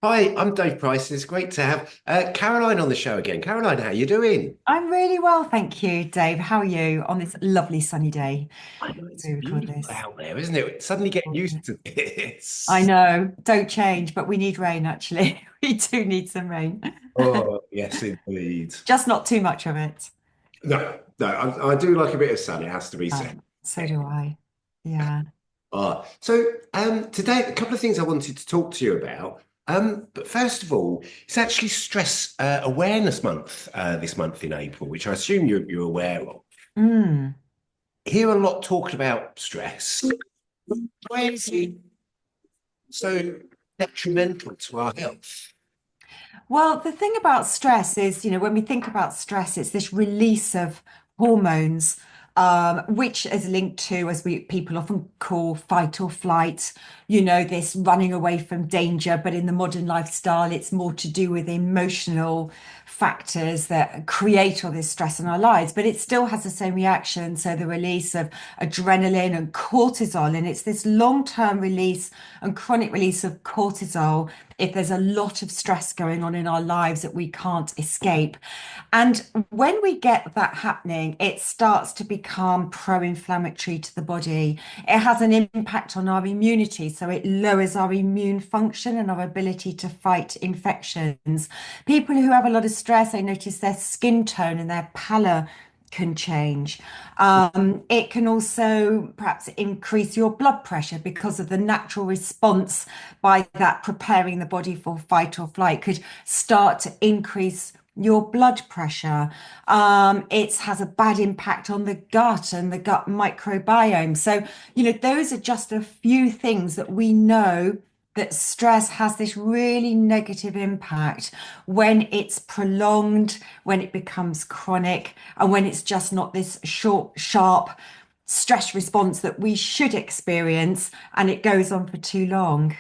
Hi, I'm Dave Price. It's great to have Caroline on the show again. Caroline, how you doing? I'm really well, thank you, Dave. How are you on this lovely sunny day I know as it's we record beautiful this? out there, isn't it? Suddenly getting used to I this. know, don't change, but we need rain actually. We do need some rain. Oh, yes, indeed. Just not too much of it. No, I do like a bit of sun, it has to be said. So do I. Yeah. Today, a couple of things I wanted to talk to you about. But first of all, it's actually Stress Awareness Month this month in April, which I assume you're aware of. Mm. Hear a lot talking about stress. Why is it so detrimental to our health? Well, the thing about stress is, when we think about stress, it's this release of hormones, which is linked to, as we people often call fight or flight, this running away from danger. But in the modern lifestyle, it's more to do with emotional factors that create all this stress in our lives. But it still has the same reaction. So the release of adrenaline and cortisol, and it's this long-term release and chronic release of cortisol if there's a lot of stress going on in our lives that we can't escape. And when we get that happening, it starts to become pro-inflammatory to the body. It has an impact on our immunity, so it lowers our immune function and our ability to fight infections. People who have a lot of stress, I notice their skin tone and their pallor can change. It can also perhaps increase your blood pressure because of the natural response by that preparing the body for fight or flight could start to increase your blood pressure. It has a bad impact on the gut and the gut microbiome. So, those are just a few things that we know that stress has this really negative impact when it's prolonged, when it becomes chronic, and when it's just not this short, sharp stress response that we should experience and it goes on for too long.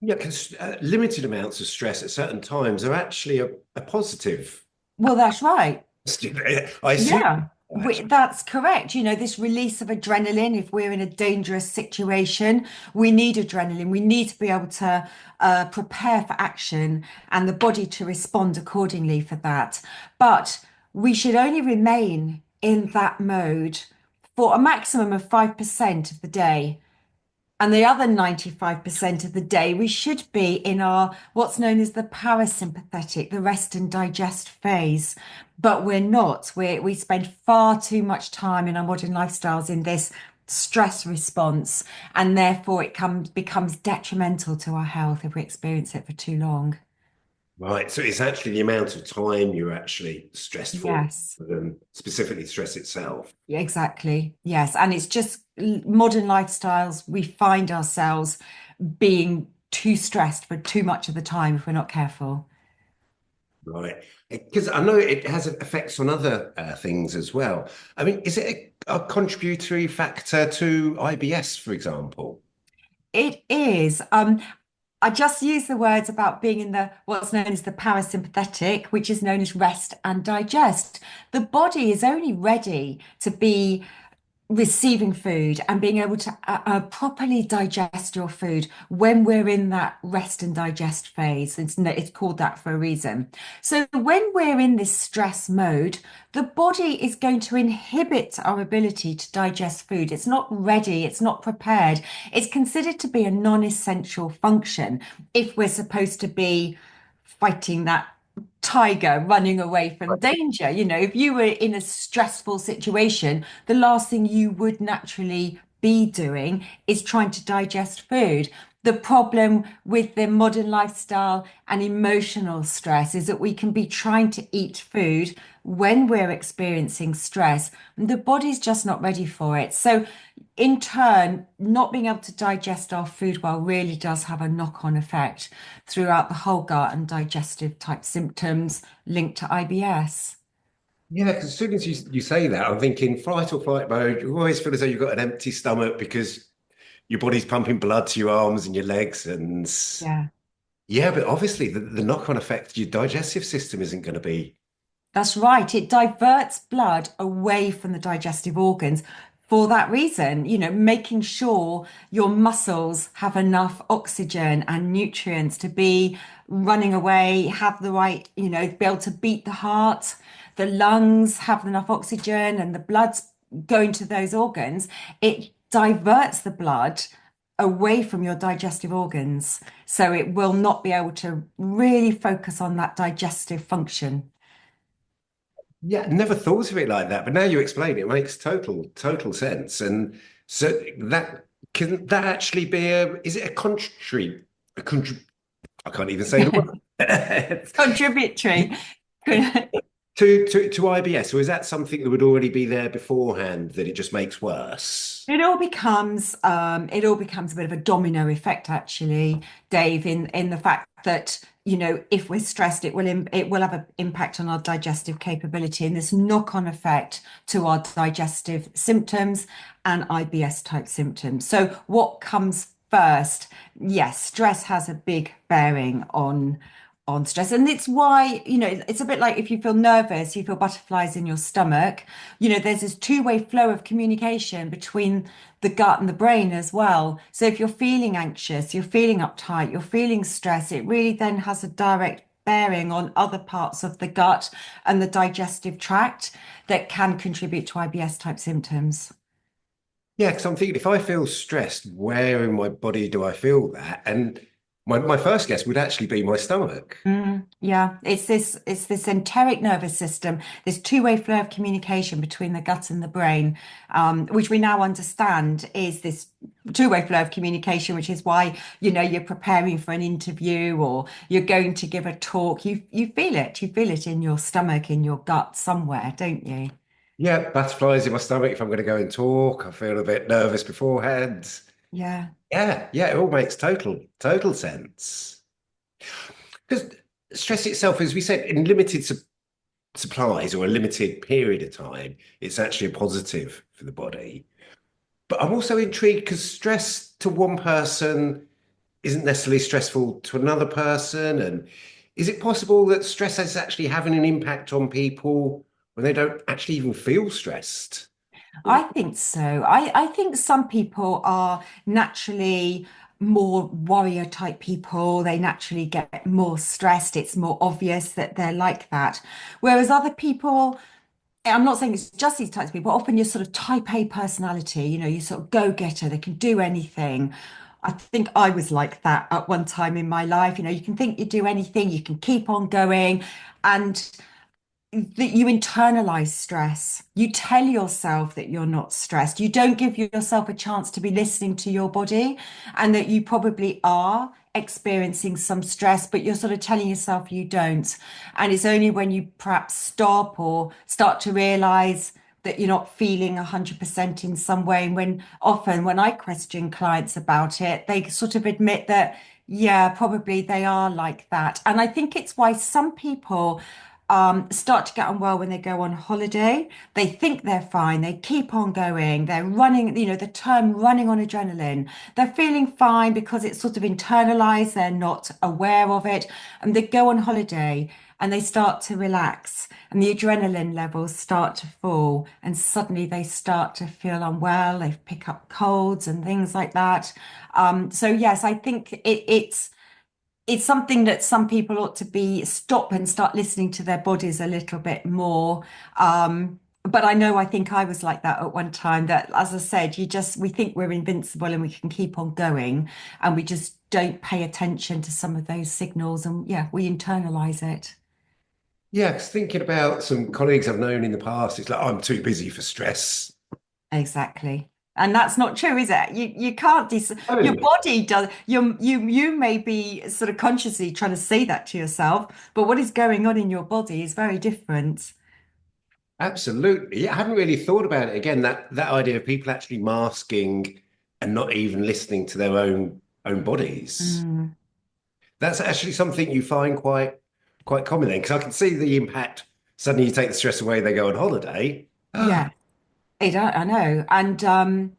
Yeah, because limited amounts of stress at certain times are actually a positive. Well, that's right. I assume. Yeah, Actually. that's correct. This release of adrenaline, if we're in a dangerous situation, we need adrenaline. We need to be able to prepare for action and the body to respond accordingly for that. But we should only remain in that mode for a maximum of 5% of the day. And the other 95% of the day, we should be in our what's known as the parasympathetic, the rest and digest phase. But we're not. We spend far too much time in our modern lifestyles in this stress response, and therefore becomes detrimental to our health if we experience it for too long. Right. So it's actually the amount of time you're actually stressed for Yes. than specifically stress itself. Yeah, exactly. Yes. And it's just modern lifestyles, we find ourselves being too stressed for too much of the time if we're not careful. Right. Because I know it has effects on other things as well. I mean, is it a contributory factor to IBS, for example? It is. I just use the words about being in the what's known as the parasympathetic, which is known as rest and digest. The body is only ready to be receiving food and being able to properly digest your food when we're in that rest and digest phase. It's called that for a reason. So when we're in this stress mode, the body is going to inhibit our ability to digest food. It's not ready, it's not prepared. It's considered to be a non-essential function if we're supposed to be fighting that tiger running away from danger. If you were in a stressful situation, the last thing you would naturally be doing is trying to digest food. The problem with the modern lifestyle and emotional stress is that we can be trying to eat food when we're experiencing stress, and the body's just not ready for it. So, in turn, not being able to digest our food well really does have a knock-on effect throughout the whole gut and digestive type symptoms linked to IBS. Yeah, because as soon as you say that, I'm thinking fight or flight mode. You always feel as though you've got an empty stomach because your body's pumping blood to your arms and your legs. And Yeah. yeah, but obviously the knock-on effect, your digestive system isn't going to be. That's right. It diverts blood away from the digestive organs for that reason, making sure your muscles have enough oxygen and nutrients to be running away, have the right, be able to beat the heart, the lungs have enough oxygen and the blood's going to those organs. It diverts the blood away from your digestive organs. So it will not be able to really focus on that digestive function. Yeah, never thought of it like that, but now you explain it, it makes total sense. And so that can that actually be is it a contrary, a contr I can't even say the word Contributory. to IBS, or is that something that would already be there beforehand that it just makes worse? It all becomes a bit of a domino effect, actually, Dave, in the fact that, if we're stressed, it will have an impact on our digestive capability and this knock-on effect to our digestive symptoms and IBS type symptoms. So what comes first? Yes, stress has a big bearing on stress. And it's why, it's a bit like if you feel nervous, you feel butterflies in your stomach. There's this two-way flow of communication between the gut and the brain as well. So if you're feeling anxious, you're feeling uptight, you're feeling stressed, it really then has a direct bearing on other parts of the gut and the digestive tract that can contribute to IBS type symptoms. Yeah, because I'm thinking if I feel stressed, where in my body do I feel that? And my first guess would actually be my stomach. Yeah, it's this enteric nervous system, this two-way flow of communication between the gut and the brain, which we now understand is this two-way flow of communication, which is why, you're preparing for an interview or you're going to give a talk. You feel it in your stomach, in your gut somewhere, don't you? Yeah, butterflies in my stomach if I'm going to go and talk. I feel a bit nervous beforehand. Yeah. Yeah, it all makes total sense. Because stress itself, as we said, in limited supplies or a limited period of time, it's actually a positive for the body. But I'm also intrigued because stress to one person isn't necessarily stressful to another person. And is it possible that stress is actually having an impact on people when they don't actually even feel stressed? I think so. I think some people are naturally more warrior type people. They naturally get more stressed. It's more obvious that they're like that. Whereas other people, I'm not saying it's just these types of people, often you're sort of type A personality, you sort of go-getter, they can do anything. I think I was like that at one time in my life. You can think you do anything, you can keep on going. And that you internalize stress. You tell yourself that you're not stressed. You don't give yourself a chance to be listening to your body and that you probably are experiencing some stress, but you're sort of telling yourself you don't. And it's only when you perhaps stop or start to realize that you're not feeling 100% in some way. And when I question clients about it, they sort of admit that, yeah, probably they are like that. And I think it's why some people start to get unwell when they go on holiday. They think they're fine. They keep on going. They're running, the term running on adrenaline. They're feeling fine because it's sort of internalized. They're not aware of it. And they go on holiday and they start to relax and the adrenaline levels start to fall. And suddenly they start to feel unwell. They pick up colds and things like that. So yes, I think it's something that some people ought to be stop and start listening to their bodies a little bit more. But I think I was like that at one time, that, as I said, we think we're invincible and we can keep on going, and we just don't pay attention to some of those signals. And yeah, we internalize it. Yeah, 'cause thinking about some colleagues I've known in the past, it's like, I'm too busy for stress. Exactly. And that's not true, is it? You can't your Oh, body does you may be sort of consciously trying to say that to yourself, but what is going on in your body is very different. absolutely. Yeah, I hadn't really thought about it. Again, that idea of people actually masking and not even listening to their own bodies. Mm. That's actually something you find quite common then, because I can see the impact. Suddenly you take the stress away, they go on holiday. Yeah, I know. And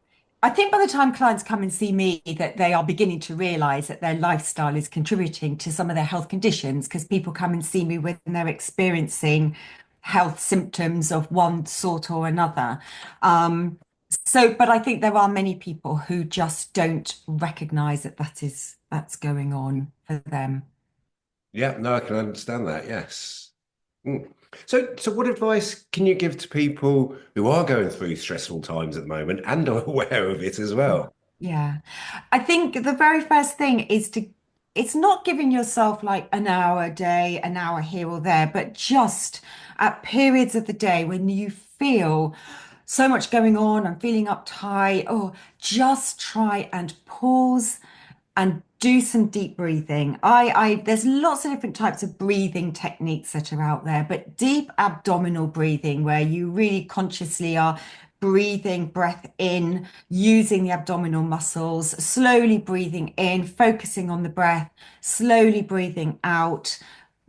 I think by the time clients come and see me, that they are beginning to realize that their lifestyle is contributing to some of their health conditions, because people come and see me when they're experiencing health symptoms of one sort or another. So, but I think there are many people who just don't recognize that that's going on for them. Yeah, no, I can understand that. Yes. Mm. So what advice can you give to people who are going through stressful times at the moment and are aware of it as well? Yeah. I think the very first thing is it's not giving yourself like an hour a day, an hour here or there, but just at periods of the day when you feel so much going on, I'm feeling uptight, or just try and pause and do some deep breathing. There's lots of different types of breathing techniques that are out there, but deep abdominal breathing, where you really consciously are breathing breath in, using the abdominal muscles, slowly breathing in, focusing on the breath, slowly breathing out,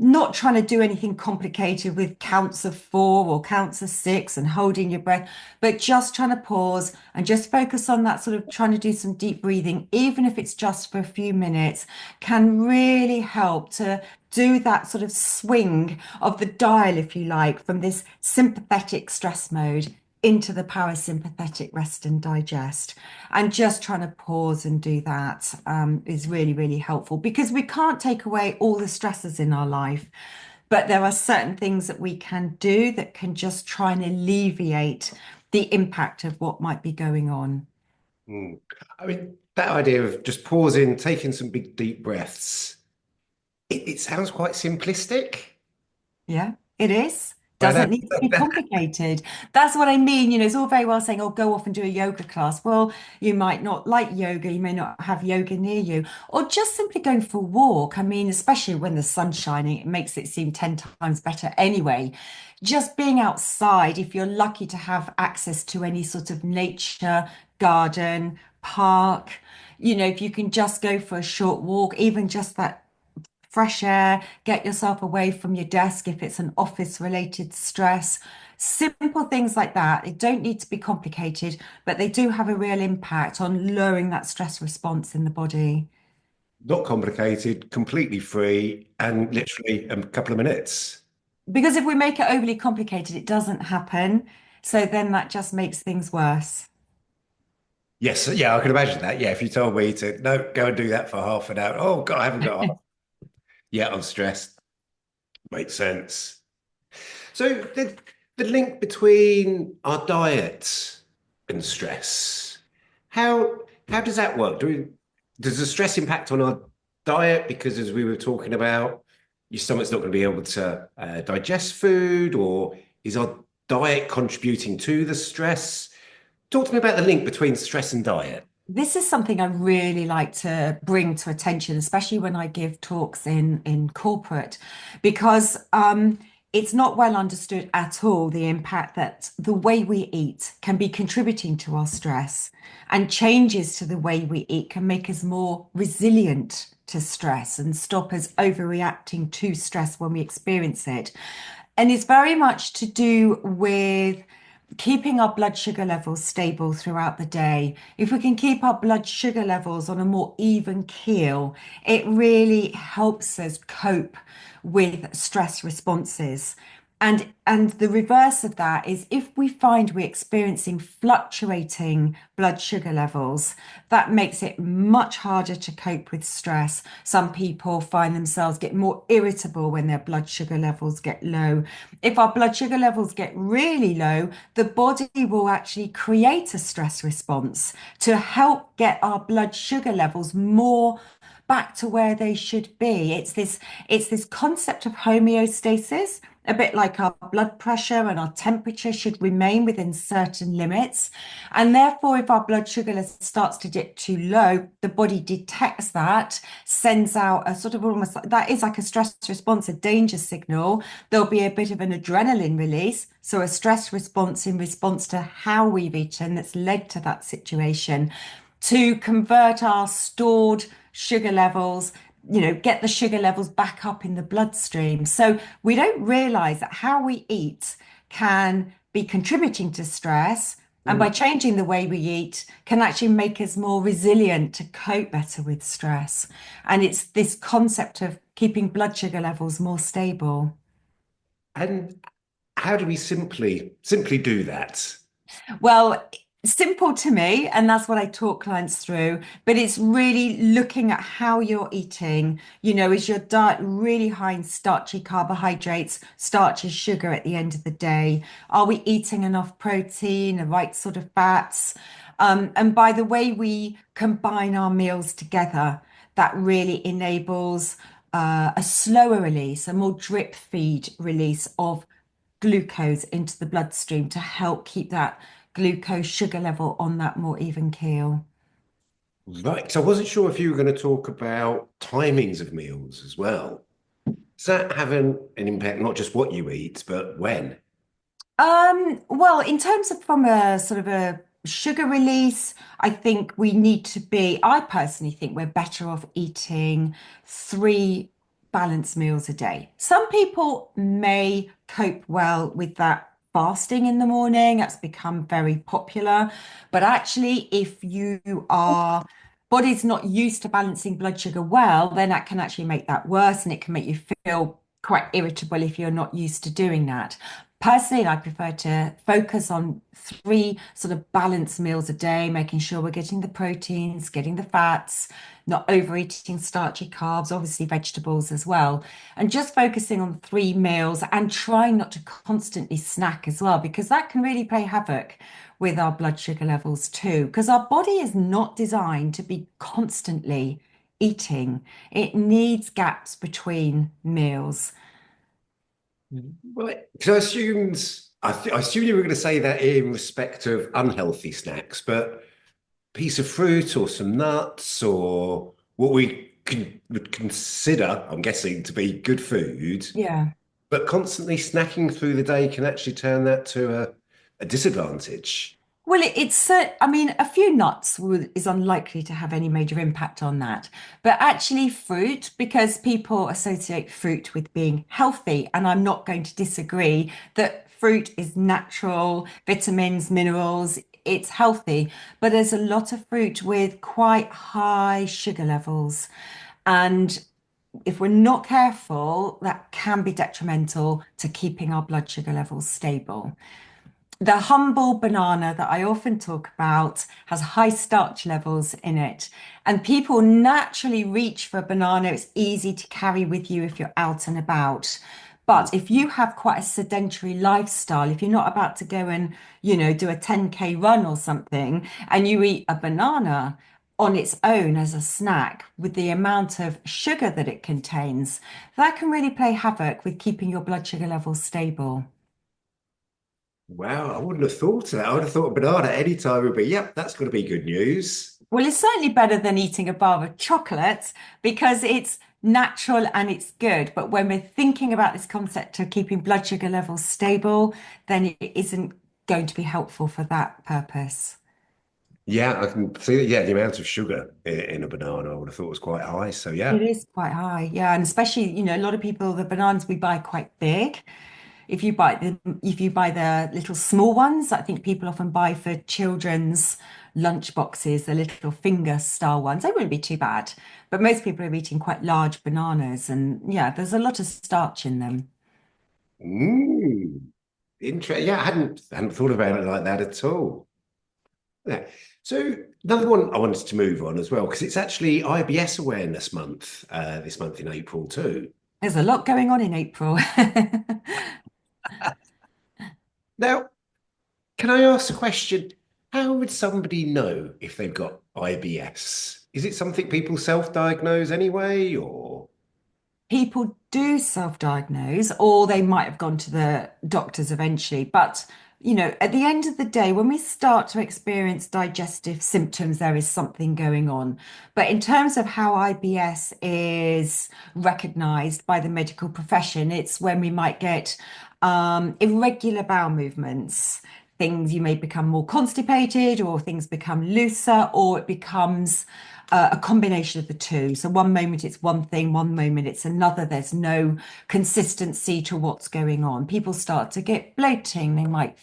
not trying to do anything complicated with counts of 4 or counts of 6 and holding your breath, but just trying to pause and just focus on that, sort of trying to do some deep breathing, even if it's just for a few minutes, can really help to do that sort of swing of the dial, if you like, from this sympathetic stress mode into the parasympathetic rest and digest. And just trying to pause and do that is really, really helpful, because we can't take away all the stresses in our life, but there are certain things that we can do that can just try and alleviate the impact of what might be going on. Mm. I mean, that idea of just pausing, taking some big deep breaths, it sounds quite simplistic. Yeah, it is. I know. Doesn't need to be complicated. That's what I mean. It's all very well saying, oh, go off and do a yoga class. Well, you might not like yoga. You may not have yoga near you. Or just simply going for a walk. I mean, especially when the sun's shining, it makes it seem 10 times better anyway. Just being outside, if you're lucky to have access to any sort of nature, garden, park, if you can just go for a short walk, even just that fresh air, get yourself away from your desk if it's an office related stress. Simple things like that. It don't need to be complicated, but they do have a real impact on lowering that stress response in the body. Not complicated, completely free, and literally a couple of minutes. Because if we make it overly complicated, it doesn't happen. So then that just makes things worse. Yes, yeah, I can imagine that. Yeah, if you told me to no, go and do that for half an hour. Oh God, I haven't got half. Yeah, I'm stressed. Makes sense. So the link between our diet and stress, how does that work? Does the stress impact on our diet? Because as we were talking about, your stomach's not going to be able to digest food, or is our diet contributing to the stress? Talk to me about the link between stress and diet. This is something I really like to bring to attention, especially when I give talks in corporate, because it's not well understood at all the impact that the way we eat can be contributing to our stress, and changes to the way we eat can make us more resilient to stress and stop us overreacting to stress when we experience it. And it's very much to do with keeping our blood sugar levels stable throughout the day. If we can keep our blood sugar levels on a more even keel, it really helps us cope with stress responses. And the reverse of that is, if we find we're experiencing fluctuating blood sugar levels, that makes it much harder to cope with stress. Some people find themselves get more irritable when their blood sugar levels get low. If our blood sugar levels get really low, the body will actually create a stress response to help get our blood sugar levels more back to where they should be. It's this concept of homeostasis, a bit like our blood pressure and our temperature should remain within certain limits. And therefore, if our blood sugar starts to dip too low, the body detects that, sends out a sort of almost that is like a stress response, a danger signal. There'll be a bit of an adrenaline release. So a stress response in response to how we've eaten that's led to that situation, to convert our stored sugar levels, get the sugar levels back up in the bloodstream. So we don't realize that how we eat can be contributing to stress. And Mm. by changing the way we eat, can actually make us more resilient to cope better with stress. And it's this concept of keeping blood sugar levels more stable. And how do we simply do that? Well, Simple to me, and that's what I talk clients through. But it's really looking at how you're eating. Is your diet really high in starchy carbohydrates, starchy sugar at the end of the day? Are we eating enough protein, the right sort of fats? And by the way we combine our meals together, that really enables a slower release, a more drip feed release of glucose into the bloodstream to help keep that glucose sugar level on that more even keel. Right. So I wasn't sure if you were going to talk about timings of meals as well. Does that have an impact, not just what you eat, but when? Well, in terms of from a sort of a sugar release, I think I personally think we're better off eating three balanced meals a day. Some people may cope well with that fasting in the morning. That's become very popular. But actually, if body's not used to balancing blood sugar well, then that can actually make that worse and it can make you feel quite irritable if you're not used to doing that. Personally, I prefer to focus on three sort of balanced meals a day, making sure we're getting the proteins, getting the fats, not overeating starchy carbs, obviously vegetables as well, and just focusing on three meals and trying not to constantly snack as well, because that can really play havoc with our blood sugar levels too, because our body is not designed to be constantly eating. It needs gaps between meals. Right. So I assumed you were going to say that in respect of unhealthy snacks, but piece of fruit or some nuts or what would consider, I'm guessing, to be good food, Yeah. but constantly snacking through the day can actually turn that to a disadvantage. Well, I mean, a few nuts is unlikely to have any major impact on that. But actually, fruit, because people associate fruit with being healthy, and I'm not going to disagree that fruit is natural, vitamins, minerals, it's healthy. But there's a lot of fruit with quite high sugar levels. And if we're not careful, that can be detrimental to keeping our blood sugar levels stable. The humble banana that I often talk about has high starch levels in it, and people naturally reach for a banana. It's easy to carry with you if you're out and about. But if you have quite a sedentary lifestyle, if you're not about to go and, do a 10K run or something, and you eat a banana on its own as a snack with the amount of sugar that it contains, that can really play havoc with keeping your blood sugar levels stable. Wow, I wouldn't have thought of that. I would have thought a banana any time would be, yep, that's going to be good news. Well, it's certainly better than eating a bar of chocolate because it's natural and it's good. But when we're thinking about this concept of keeping blood sugar levels stable, then it isn't going to be helpful for that purpose. Yeah, I can see that. Yeah, the amount of sugar in a banana I would have thought was quite high. So It yeah. is quite high, yeah, and especially, a lot of people, the bananas we buy are quite big. If you buy the little small ones, I think people often buy for children's lunch boxes, the little finger style ones. They wouldn't be too bad, but most people are eating quite large bananas, and yeah, there's a lot of starch in them. Mm, Yeah, I hadn't thought about it like that at all. Yeah. So another one I wanted to move on as well, because it's actually IBS Awareness Month, this month in April too. There's a lot going on in April. Now, can I ask a question? How would somebody know if they've got IBS? Is it something people self-diagnose anyway, or? People do self-diagnose, or they might have gone to the doctors eventually. But, at the end of the day, when we start to experience digestive symptoms, there is something going on. But in terms of how IBS is recognized by the medical profession, it's when we might get irregular bowel movements. Things you may become more constipated, or things become looser, or it becomes a combination of the two. So one moment it's one thing, one moment it's another. There's no consistency to what's going on. People start to get bloating. They might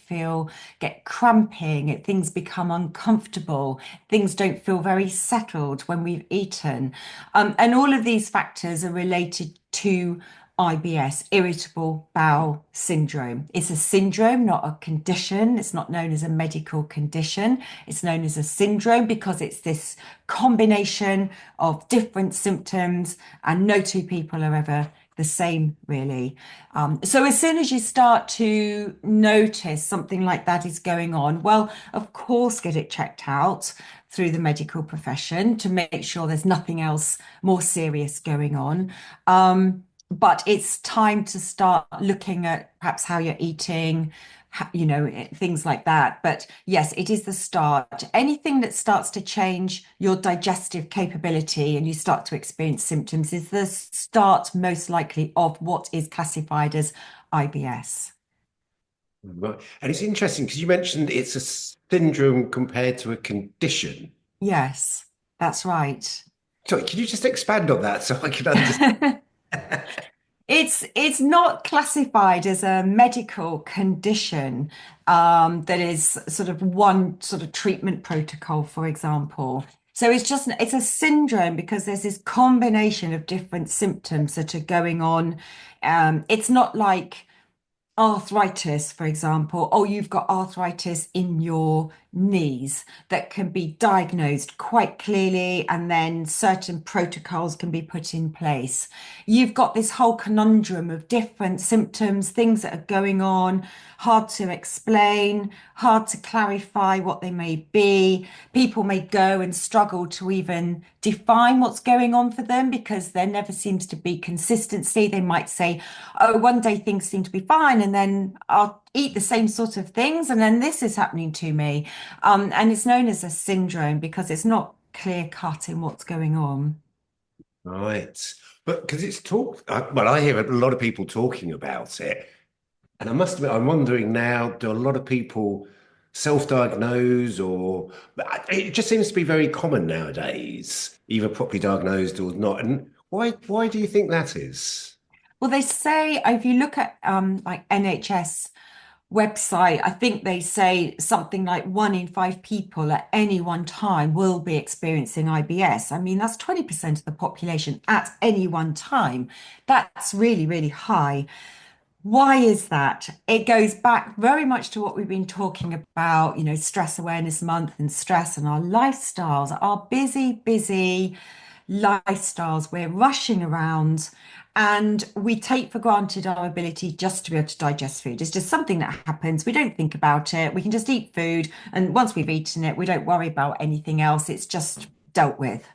get cramping. Things become uncomfortable. Things don't feel very settled when we've eaten. And all of these factors are related to IBS, irritable bowel syndrome. It's a syndrome, not a condition. It's not known as a medical condition. It's known as a syndrome because it's this combination of different symptoms, and no two people are ever the same, really. So as soon as you start to notice something like that is going on, well, of course, get it checked out through the medical profession to make sure there's nothing else more serious going on. But it's time to start looking at perhaps how you're eating, things like that. But yes, it is the start. Anything that starts to change your digestive capability and you start to experience symptoms is the start, most likely, of what is classified as IBS. Right. And it's interesting because you mentioned it's a syndrome compared to a condition. Yes, that's right. Sorry, can you just expand on that so I can understand? It's not classified as a medical condition that is sort of one sort of treatment protocol, for example. So it's a syndrome because there's this combination of different symptoms that are going on. It's not like arthritis, for example. Oh, you've got arthritis in your knees that can be diagnosed quite clearly, and then certain protocols can be put in place. You've got this whole conundrum of different symptoms, things that are going on, hard to explain, hard to clarify what they may be. People may go and struggle to even define what's going on for them because there never seems to be consistency. They might say, oh, one day things seem to be fine, and then I'll eat the same sort of things, and then this is happening to me. And it's known as a syndrome because it's not clear cut in what's going on. Right. But because it's talked, well, I hear a lot of people talking about it. And I must admit, I'm wondering now, do a lot of people self-diagnose or but it just seems to be very common nowadays, either properly diagnosed or not. And why do you think that is? Well, they say if you look at like NHS website, I think they say something like 1 in 5 people at any one time will be experiencing IBS. I mean, that's 20% of the population at any one time. That's really, really high. Why is that? It goes back very much to what we've been talking about, Stress Awareness Month and stress and our lifestyles, our busy, busy lifestyles. We're rushing around and we take for granted our ability just to be able to digest food. It's just something that happens. We don't think about it. We can just eat food. And once we've eaten it, we don't worry about anything else. It's just dealt with.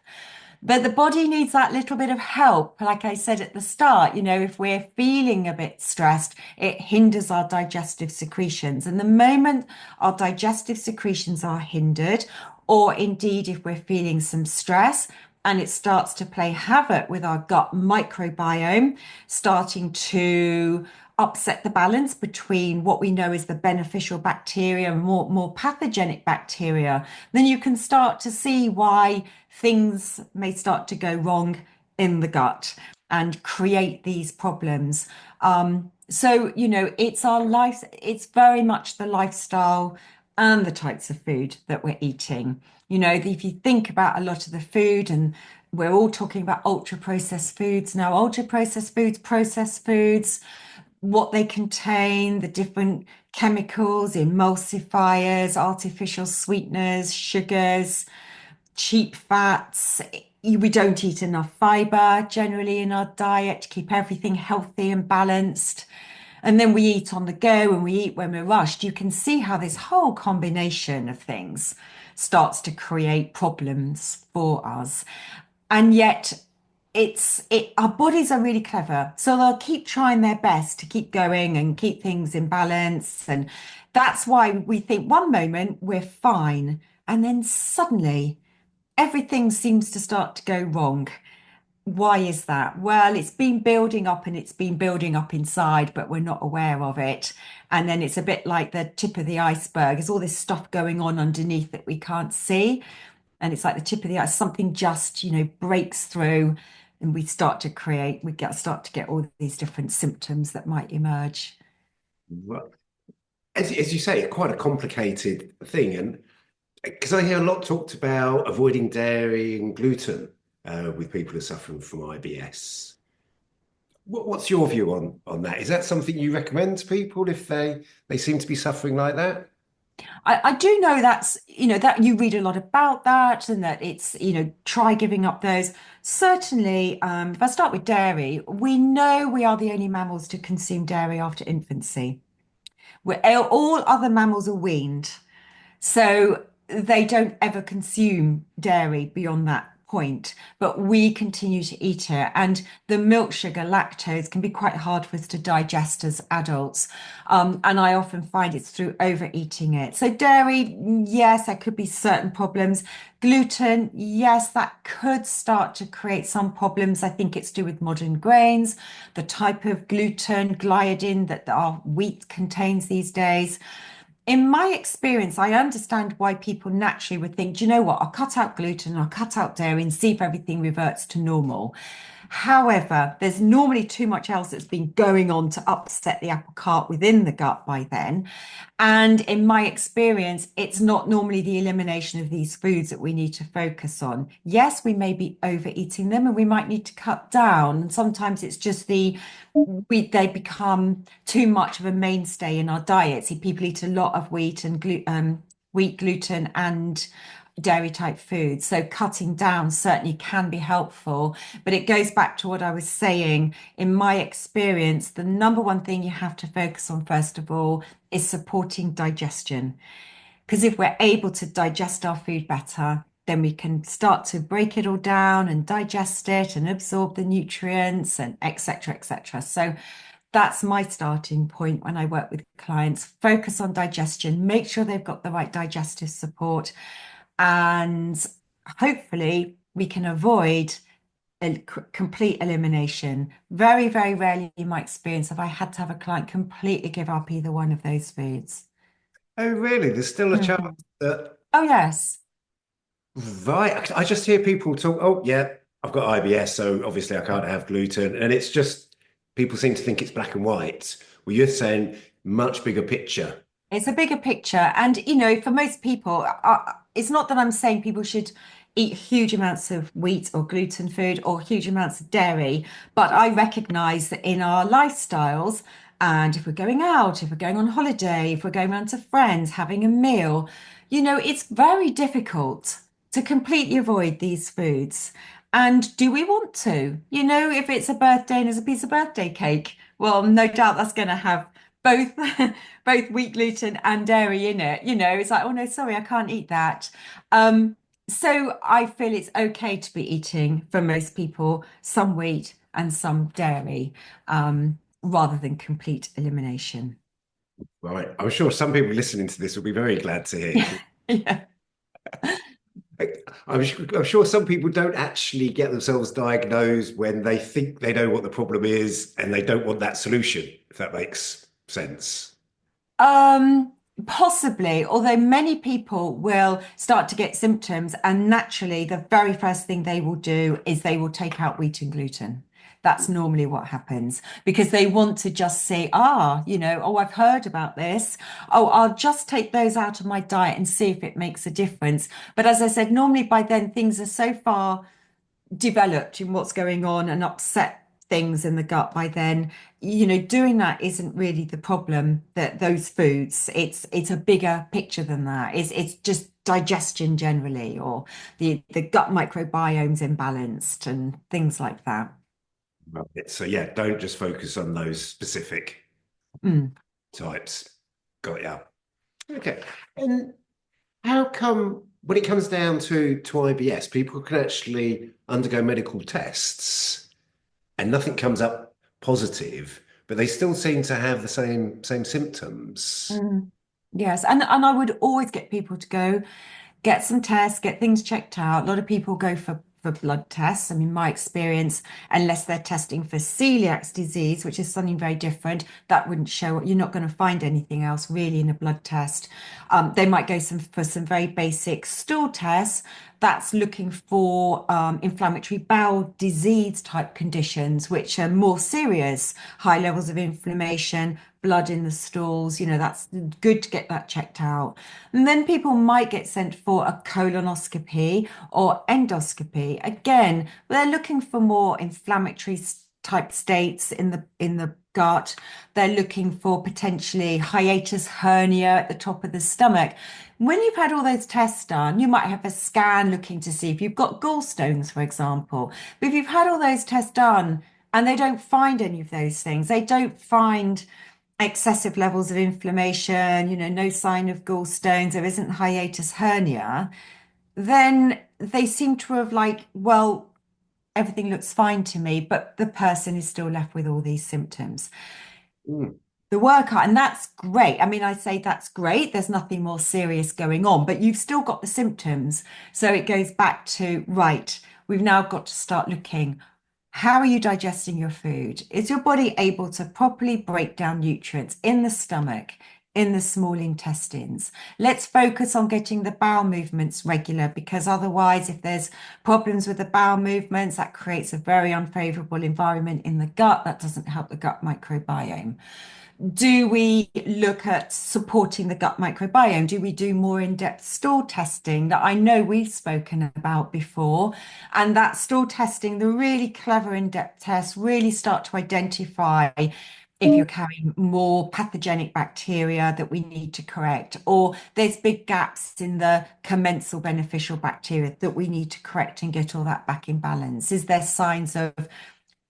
But the body needs that little bit of help. Like I said at the start, if we're feeling a bit stressed, it hinders our digestive secretions. And the moment our digestive secretions are hindered, or indeed if we're feeling some stress, and it starts to play havoc with our gut microbiome, starting to upset the balance between what we know is the beneficial bacteria and more pathogenic bacteria, then you can start to see why things may start to go wrong in the gut and create these problems. It's our life, it's very much the lifestyle and the types of food that we're eating. If you think about a lot of the food, and we're all talking about ultra processed foods now, ultra processed foods, what they contain, the different chemicals, emulsifiers, artificial sweeteners, sugars, cheap fats. We don't eat enough fiber generally in our diet to keep everything healthy and balanced. And then we eat on the go and we eat when we're rushed. You can see how this whole combination of things starts to create problems for us. And yet our bodies are really clever. So they'll keep trying their best to keep going and keep things in balance. And that's why we think one moment we're fine. And then suddenly everything seems to start to go wrong. Why is that? Well, it's been building up and it's been building up inside, but we're not aware of it. And then it's a bit like the tip of the iceberg. There's all this stuff going on underneath that we can't see. And it's like the tip of the ice, something just, breaks through and start to get all these different symptoms that might emerge. Well, as you say, it's quite a complicated thing. And because I hear a lot talked about avoiding dairy and gluten with people who are suffering from IBS. What's your view on that? Is that something you recommend to people if they seem to be suffering like that? I do know that's, that you read a lot about that and that it's, try giving up those. Certainly, if I start with dairy, we know we are the only mammals to consume dairy after infancy. All other mammals are weaned. So they don't ever consume dairy beyond that point, but we continue to eat it. And the milk sugar, lactose, can be quite hard for us to digest as adults. And I often find it's through overeating it. So dairy, yes, there could be certain problems. Gluten, yes, that could start to create some problems. I think it's to do with modern grains, the type of gluten, gliadin that our wheat contains these days. In my experience, I understand why people naturally would think, do you know what? I'll cut out gluten, I'll cut out dairy and see if everything reverts to normal. However, there's normally too much else that's been going on to upset the apple cart within the gut by then. And in my experience, it's not normally the elimination of these foods that we need to focus on. Yes, we may be overeating them and we might need to cut down. And sometimes it's just they become too much of a mainstay in our diet. See, people eat a lot of wheat, gluten, and dairy type foods. So cutting down certainly can be helpful. But it goes back to what I was saying. In my experience, the number one thing you have to focus on, first of all, is supporting digestion. Because if we're able to digest our food better, then we can start to break it all down and digest it and absorb the nutrients and etc. etc. So that's my starting point when I work with clients. Focus on digestion, make sure they've got the right digestive support, and hopefully we can avoid a complete elimination. Very, very rarely in my experience have I had to have a client completely give up either one of those foods. Oh, really? There's still a chance Mhm. that, Oh, yes. right? I just hear people talk, oh, yeah, I've got IBS, so obviously I can't have gluten. And it's just people seem to think it's black and white. Well, you're saying much bigger picture. It's a bigger picture. And, for most people, it's not that I'm saying people should eat huge amounts of wheat or gluten food or huge amounts of dairy, but I recognize that in our lifestyles, and if we're going out, if we're going on holiday, if we're going around to friends, having a meal, it's very difficult to completely avoid these foods. And do we want to? If it's a birthday and there's a piece of birthday cake, well, no doubt that's going to have both both wheat gluten and dairy in it. It's like, oh no, sorry, I can't eat that. So I feel it's okay to be eating for most people some wheat and some dairy, rather than complete elimination. Right. I'm sure some people listening to this will be very glad to hear. Yeah. I'm sure some people don't actually get themselves diagnosed when they think they know what the problem is and they don't want that solution, if that makes sense. Um, Possibly, although many people will start to get symptoms, and naturally, the very first thing they will do is they will take out wheat and gluten. That's normally what happens because they want to just say, oh, I've heard about this. Oh, I'll just take those out of my diet and see if it makes a difference. But as I said, normally by then things are so far developed in what's going on and upset things in the gut by then, doing that isn't really the problem, that those foods, it's a bigger picture than that. It's just digestion generally, or the gut microbiome's imbalanced and things like that. Right. So yeah, don't just focus on those specific Mm. types. Got ya. Okay. And how come when it comes down to IBS, people can actually undergo medical tests and nothing comes up positive, but they still seem to have the same symptoms? Mm. Yes, and I would always get people to go get some tests, get things checked out. A lot of people go for blood tests. I mean, my experience, unless they're testing for celiac disease, which is something very different, that wouldn't show. You're not going to find anything else really in a blood test. They might go for some very basic stool tests. That's looking for inflammatory bowel disease type conditions, which are more serious, high levels of inflammation, blood in the stools. That's good to get that checked out. And then people might get sent for a colonoscopy or endoscopy. Again, they're looking for more inflammatory type states in the gut. They're looking for potentially hiatus hernia at the top of the stomach. When you've had all those tests done, you might have a scan looking to see if you've got gallstones, for example. But if you've had all those tests done and they don't find any of those things, they don't find excessive levels of inflammation, no sign of gallstones, there isn't hiatus hernia, then they seem to have like, well, everything looks fine to me, but the person is still left with all these symptoms. Mm. The workout, and that's great. I mean, I say that's great. There's nothing more serious going on, but you've still got the symptoms. So it goes back to, right, we've now got to start looking. How are you digesting your food? Is your body able to properly break down nutrients in the stomach, in the small intestines? Let's focus on getting the bowel movements regular because otherwise, if there's problems with the bowel movements, that creates a very unfavorable environment in the gut. That doesn't help the gut microbiome. Do we look at supporting the gut microbiome? Do we do more in-depth stool testing that I know we've spoken about before? And that stool testing, the really clever in-depth tests really start to identify if you're carrying more pathogenic bacteria that we need to correct, or there's big gaps in the commensal beneficial bacteria that we need to correct and get all that back in balance. Is there signs of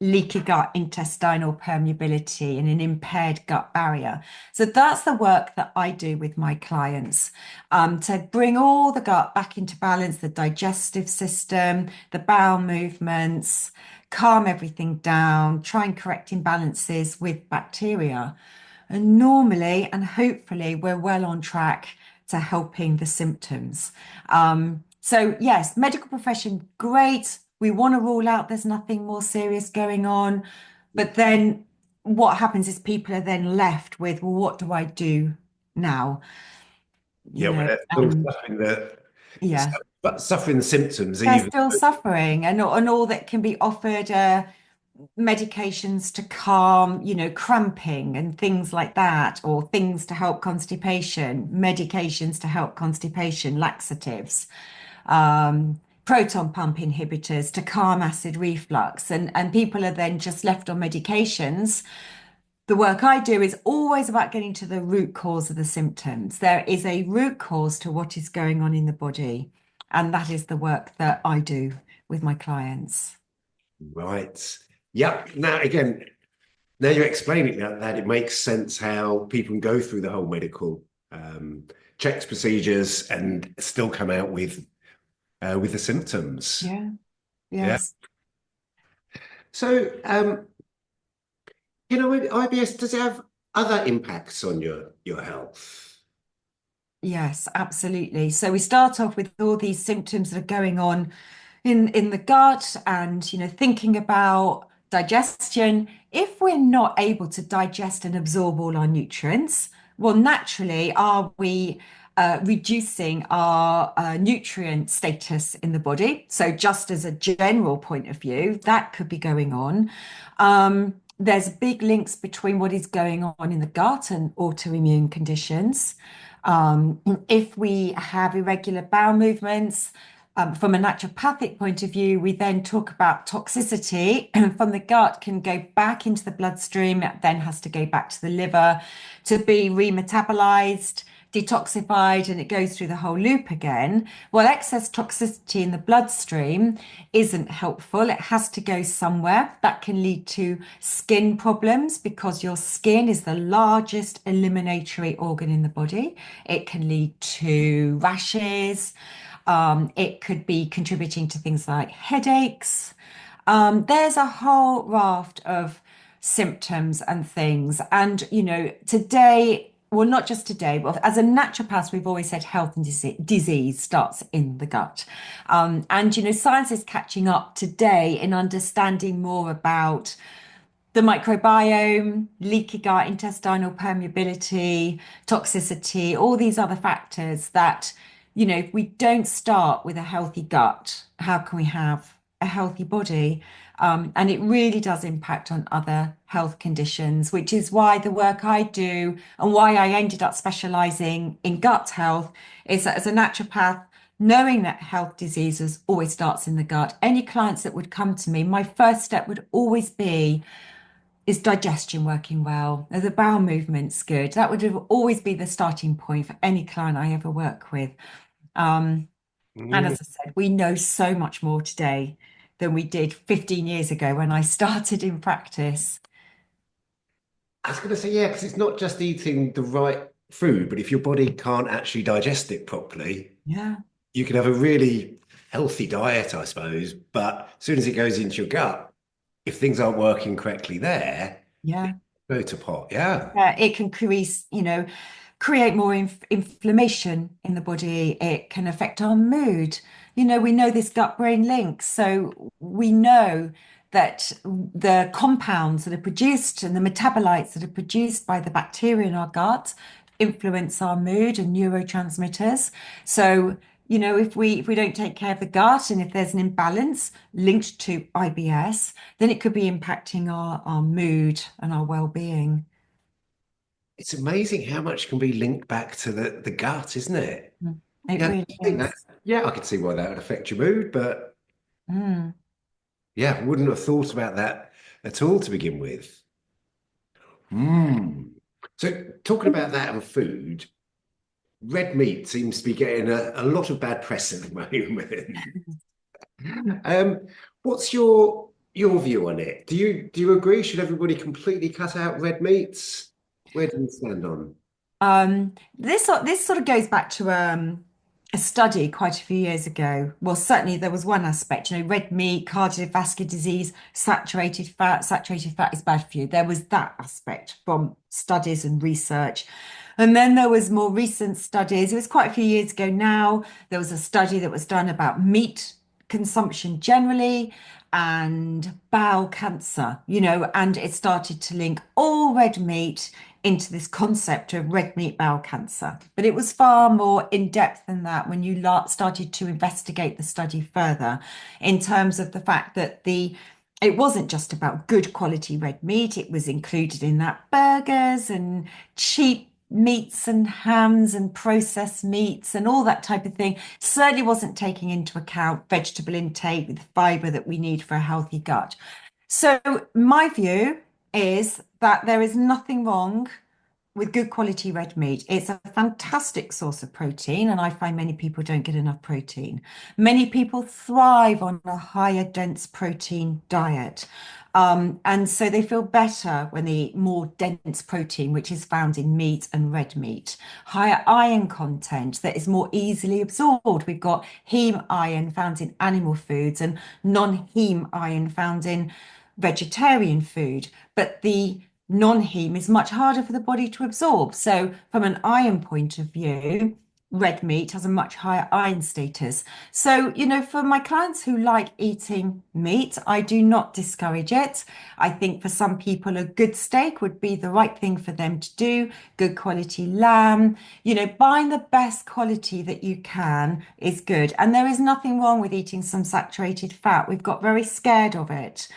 leaky gut intestinal permeability and an impaired gut barrier? So that's the work that I do with my clients, to bring all the gut back into balance, the digestive system, the bowel movements, calm everything down, try and correct imbalances with bacteria. And normally and hopefully we're well on track to helping the symptoms. So yes, medical profession, great. We want to rule out there's nothing more serious going on. But then what happens is people are then left with, well, what do I do now? You Yeah, well, know, they're still and suffering yeah, suffering the symptoms, they're even. still suffering, and all that can be offered medications to calm, cramping and things like that, or things to help constipation, medications to help constipation, laxatives, proton pump inhibitors to calm acid reflux. And people are then just left on medications. The work I do is always about getting to the root cause of the symptoms. There is a root cause to what is going on in the body. And that is the work that I do with my clients. Right. Yeah. Now, again, now you're explaining that it makes sense how people can go through the whole medical checks, procedures, and still come out with the symptoms. Yeah. Yeah. Yes. So, with IBS, does it have other impacts on your health? Yes, absolutely. So we start off with all these symptoms that are going on in the gut and thinking about digestion. If we're not able to digest and absorb all our nutrients, well, naturally, are we reducing our nutrient status in the body? So just as a general point of view, that could be going on. There's big links between what is going on in the gut and autoimmune conditions. If we have irregular bowel movements, from a naturopathic point of view, we then talk about toxicity from the gut can go back into the bloodstream, it then has to go back to the liver to be remetabolized, detoxified, and it goes through the whole loop again. Well, excess toxicity in the bloodstream isn't helpful. It has to go somewhere. That can lead to skin problems because your skin is the largest eliminatory organ in the body. It can lead to rashes. It could be contributing to things like headaches. There's a whole raft of symptoms and things. And, today, well, not just today, but as a naturopath, we've always said health and disease starts in the gut. And, science is catching up today in understanding more about the microbiome, leaky gut, intestinal permeability, toxicity, all these other factors that, if we don't start with a healthy gut, how can we have a healthy body? And it really does impact on other health conditions, which is why the work I do and why I ended up specializing in gut health is that as a naturopath, knowing that health diseases always starts in the gut. Any clients that would come to me, my first step would always be, is digestion working well? Are the bowel movements good? That would always be the starting point for any client I ever work with. Um, and Mm. as I said, we know so much more today than we did 15 years ago when I started in practice. I was going to say, yeah, because it's not just eating the right food, but if your body can't actually digest it properly, Yeah, you can have a really healthy diet, I suppose. But as soon as it goes into your gut, if things aren't working correctly there, it yeah. go to pot. Yeah. It can create more inflammation in the body. It can affect our mood. We know this gut-brain link, so we know that the compounds that are produced and the metabolites that are produced by the bacteria in our gut influence our mood and neurotransmitters. So, if we don't take care of the gut and if there's an imbalance linked to IBS, then it could be impacting our mood and our well-being. It's amazing how much can be linked back to the gut, isn't it? Mm. It Yeah, really I think that, is. yeah, I could see why that would affect your mood, but Mm. yeah, wouldn't have thought about that at all to begin with. Hmm. So talking about that and food, red meat seems to be getting a lot of bad press at the moment. Um, what's your view on it? Do you agree? Should everybody completely cut out red meats? Where do you stand on? This sort of goes back to a study quite a few years ago. Well, certainly there was one aspect, red meat, cardiovascular disease, saturated fat. Saturated fat is bad for you. There was that aspect from studies and research. And then there was more recent studies. It was quite a few years ago now. There was a study that was done about meat consumption generally and bowel cancer, and it started to link all red meat into this concept of red meat bowel cancer. But it was far more in depth than that when you started to investigate the study further in terms of the fact that it wasn't just about good quality red meat, it was included in that burgers and cheap meats and hams and processed meats and all that type of thing. Certainly wasn't taking into account vegetable intake with fiber that we need for a healthy gut. So, my view is that there is nothing wrong with good quality red meat. It's a fantastic source of protein, and I find many people don't get enough protein. Many people thrive on a higher dense protein diet. And so they feel better when they eat more dense protein, which is found in meat and red meat. Higher iron content that is more easily absorbed. We've got heme iron found in animal foods and non-heme iron found in vegetarian food. But the non-heme is much harder for the body to absorb. So, from an iron point of view, red meat has a much higher iron status. So, for my clients who like eating meat, I do not discourage it. I think for some people, a good steak would be the right thing for them to do. Good quality lamb, buying the best quality that you can is good. And there is nothing wrong with eating some saturated fat. We've got very scared of it.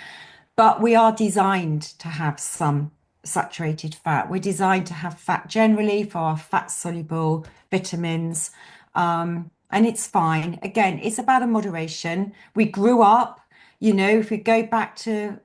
But we are designed to have some saturated fat. We're designed to have fat generally for our fat soluble vitamins. And it's fine. Again, it's about a moderation. We grew up, if we go back to,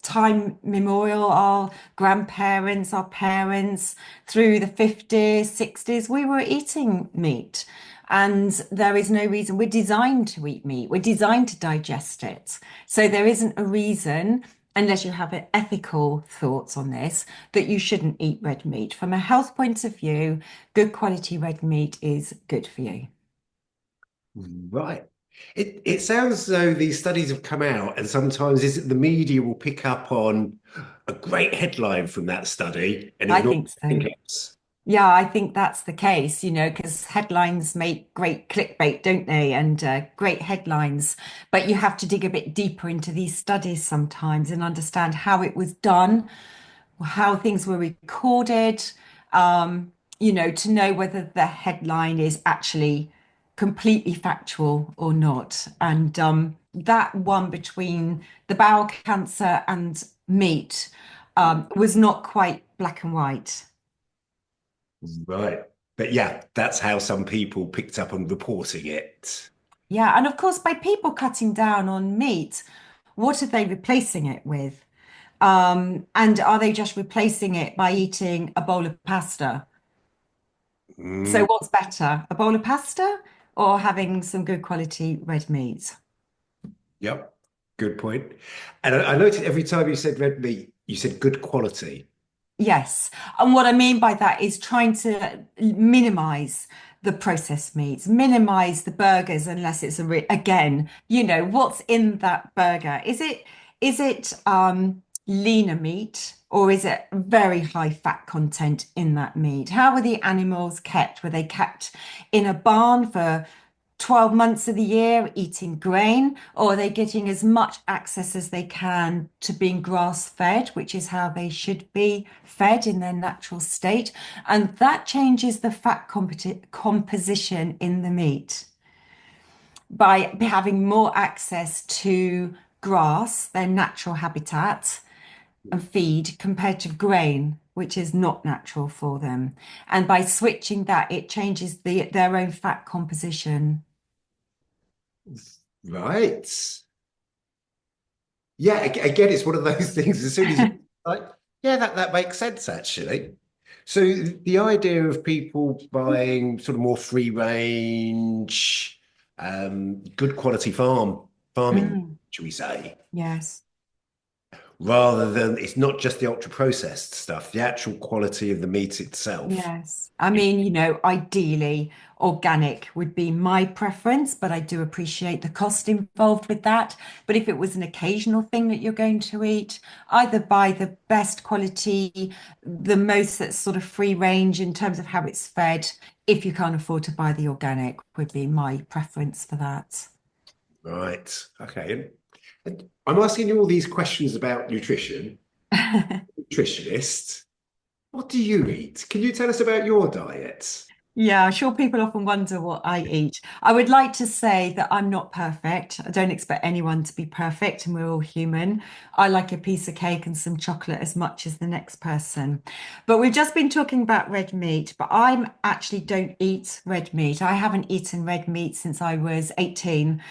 time memorial, our grandparents, our parents, through the 50s, 60s, we were eating meat. And there is no reason we're designed to eat meat. We're designed to digest it. So there isn't a reason, unless you have ethical thoughts on this, that you shouldn't eat red meat. From a health point of view, good quality red meat is good for you. Right. It sounds as though these studies have come out, and sometimes is it the media will pick up on a great headline from that study and I ignore think so. everything else. Yeah, I think that's the case, because headlines make great clickbait, don't they? And great headlines. But you have to dig a bit deeper into these studies sometimes and understand how it was done, how things were recorded, to know whether the headline is actually completely factual or not. And that one between the bowel cancer and meat was not quite black and white. Right. But yeah, that's how some people picked up on reporting it. Yeah, and of course, by people cutting down on meat, what are they replacing it with? And are they just replacing it by eating a bowl of pasta? So Mm, what's better, a bowl of pasta or having some good quality red meat? yep, good point. And I noticed every time you said red meat, you said good quality. Yes. And what I mean by that is trying to minimize the processed meats, minimize the burgers unless it's again, what's in that burger? Is it leaner meat or is it very high fat content in that meat? How were the animals kept? Were they kept in a barn for 12 months of the year eating grain, or are they getting as much access as they can to being grass fed, which is how they should be fed in their natural state? And that changes the fat composition in the meat by having more access to grass, their natural habitat and feed compared to grain, which is not natural for them. And by switching that, it changes their own fat composition. Right. Yeah, again, it's one of those things. As soon as you like, yeah, that makes sense actually. So the idea of people buying sort of more free range, good quality farming, Mm. should we say, Yes, rather than it's not just the ultra processed stuff, the actual quality of the meat itself. yes. I mean, ideally, organic would be my preference, but I do appreciate the cost involved with that. But if it was an occasional thing that you're going to eat, either buy the best quality, the most that's sort of free range in terms of how it's fed, if you can't afford to buy the organic, would be my preference for that. Right. Okay. And I'm asking you all these questions about nutrition. Nutritionist, what do you eat? Can you tell us about your diet? Yeah, I'm sure people often wonder what I eat. I would like to say that I'm not perfect. I don't expect anyone to be perfect, and we're all human. I like a piece of cake and some chocolate as much as the next person. But we've just been talking about red meat, but I actually don't eat red meat. I haven't eaten red meat since I was 18.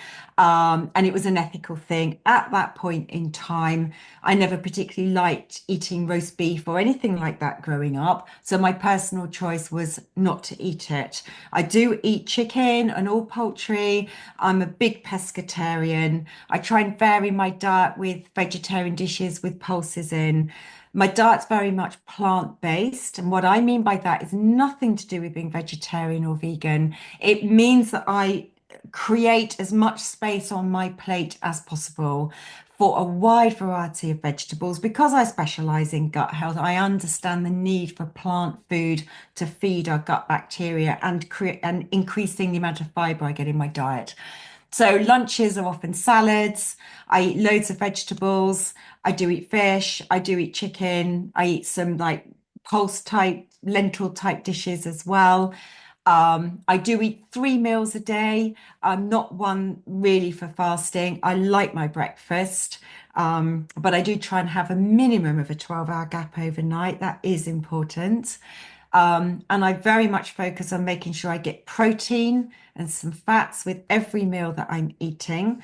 And it was an ethical thing. At that point in time, I never particularly liked eating roast beef or anything like that growing up. So my personal choice was not to eat it. I do eat chicken and all poultry. I'm a big pescatarian. I try and vary my diet with vegetarian dishes with pulses in. My diet's very much plant-based. And what I mean by that is nothing to do with being vegetarian or vegan. It means that I create as much space on my plate as possible for a wide variety of vegetables. Because I specialize in gut health, I understand the need for plant food to feed our gut bacteria and create and increasing the amount of fiber I get in my diet. So lunches are often salads. I eat loads of vegetables. I do eat fish. I do eat chicken. I eat some like pulse type, lentil type dishes as well. I do eat 3 meals a day. I'm not one really for fasting. I like my breakfast, but I do try and have a minimum of a 12-hour gap overnight. That is important. And I very much focus on making sure I get protein and some fats with every meal that I'm eating.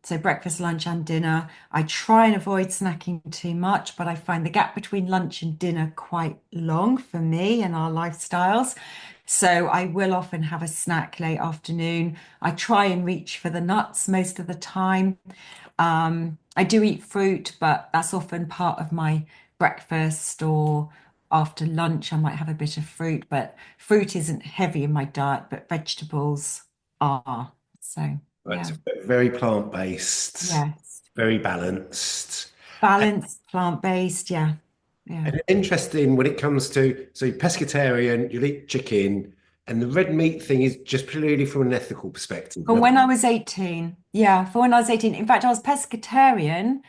So breakfast, lunch, and dinner. I try and avoid snacking too much, but I find the gap between lunch and dinner quite long for me and our lifestyles. So I will often have a snack late afternoon. I try and reach for the nuts most of the time. I do eat fruit, but that's often part of my breakfast or after lunch. I might have a bit of fruit, but fruit isn't heavy in my diet, but vegetables are. So, Right, yeah. so very plant-based, Yes. very balanced. Balanced, plant-based. Yeah. Yeah. And interesting when it comes to, so pescatarian, you'll eat chicken, and the red meat thing is just purely from an ethical perspective. From when I was 18. Yeah. For when I was 18. In fact, I was pescatarian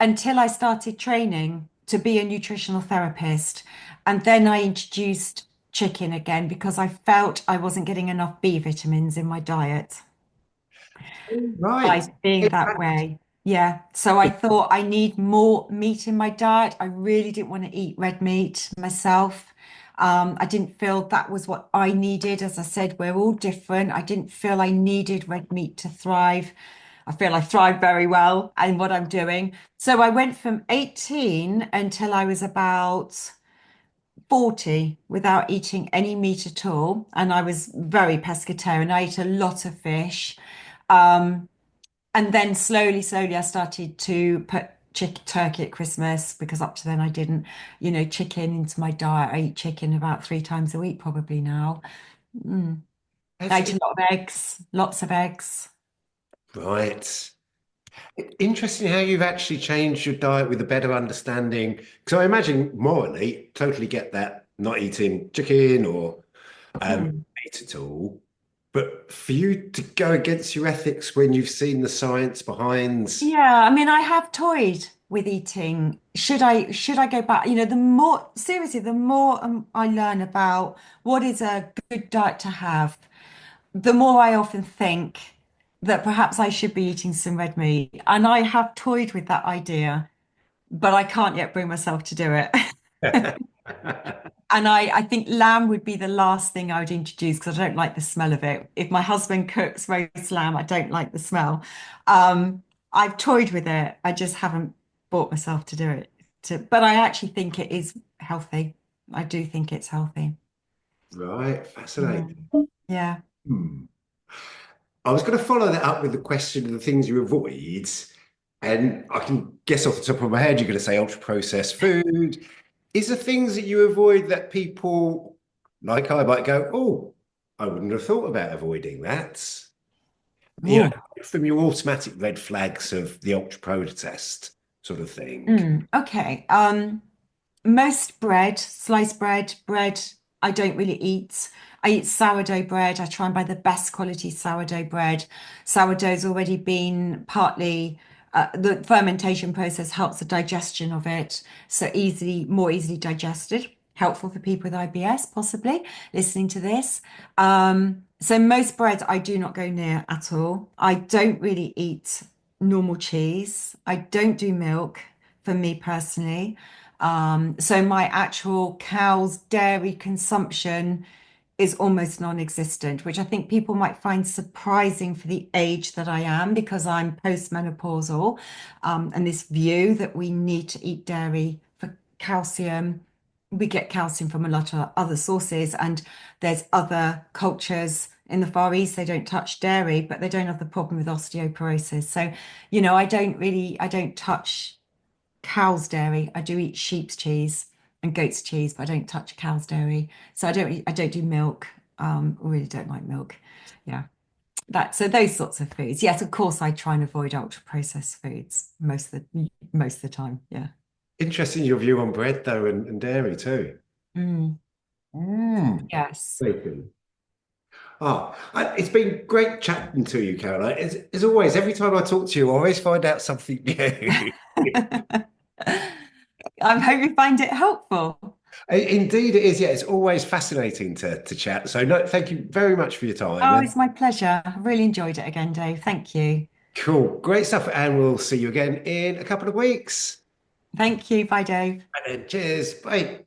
until I started training to be a nutritional therapist. And then I introduced chicken again because I felt I wasn't getting enough B vitamins in my diet Right. by being that way. Yeah. So I thought I need more meat in my diet. I really didn't want to eat red meat myself. I didn't feel that was what I needed. As I said, we're all different. I didn't feel I needed red meat to thrive. I feel I thrive very well in what I'm doing. So I went from 18 until I was about 40 without eating any meat at all. And I was very pescatarian. I ate a lot of fish. Um, and then slowly, I started to put turkey at Christmas because up to then I didn't, chicken into my diet. I eat chicken about 3 times a week probably now. Mm. I That's ate a lot of eggs, lots of eggs. right. Interesting how you've actually changed your diet with a better understanding. Because I imagine morally, totally get that, not eating chicken or Mm. meat at all. But for you to go against your ethics when you've seen the science behind, Yeah, I mean, I have toyed with eating. Should I go back? The more seriously, the more I learn about what is a good diet to have, the more I often think that perhaps I should be eating some red meat. And I have toyed with that idea, but I can't yet bring myself to do it. And I think lamb would be the last thing I would introduce because I don't like the smell of it. If my husband cooks roast lamb, I don't like the smell. Um, I've toyed with it. I just haven't brought myself to do it. But I actually think it is healthy. I do think it's healthy. right? Yeah. Fascinating. Yeah. Hmm. I was going to follow that up with the question of the things you avoid. And I can guess off the top of my head, you're going to say ultra processed food. Is there things that you avoid that people like I might go, oh, I wouldn't have thought about avoiding that? You know, Oh. from your automatic red flags of the ultra processed sort of thing. Okay. Most bread, sliced bread, I don't really eat. I eat sourdough bread. I try and buy the best quality sourdough bread. Sourdough's already been partly, the fermentation process helps the digestion of it. So more easily digested. Helpful for people with IBS, possibly listening to this. So most breads I do not go near at all. I don't really eat normal cheese. I don't do milk for me personally. So my actual cow's dairy consumption is almost non-existent, which I think people might find surprising for the age that I am because I'm postmenopausal, and this view that we need to eat dairy for calcium. We get calcium from a lot of other sources, and there's other cultures in the Far East, they don't touch dairy, but they don't have the problem with osteoporosis. So, I don't touch cow's dairy. I do eat sheep's cheese and goat's cheese, but I don't touch cow's dairy. So I don't do milk. I really don't like milk. Yeah. So those sorts of foods. Yes, of course I try and avoid ultra processed foods most of the time. Yeah. Interesting your view on bread, though, and dairy too. Mm, Mm. yes. Bacon. It's been great chatting to you, Caroline. As always, every time I talk to you, I always find out something new. I hope you find it helpful. Indeed, it is. Yeah, it's always fascinating to chat. So, no, thank you very much for your time. Oh, And it's my pleasure. I really enjoyed it again, Dave. Thank you. cool, great stuff. And we'll see you again in a couple of weeks. Thank you. Bye, Dave. And then cheers. Bye.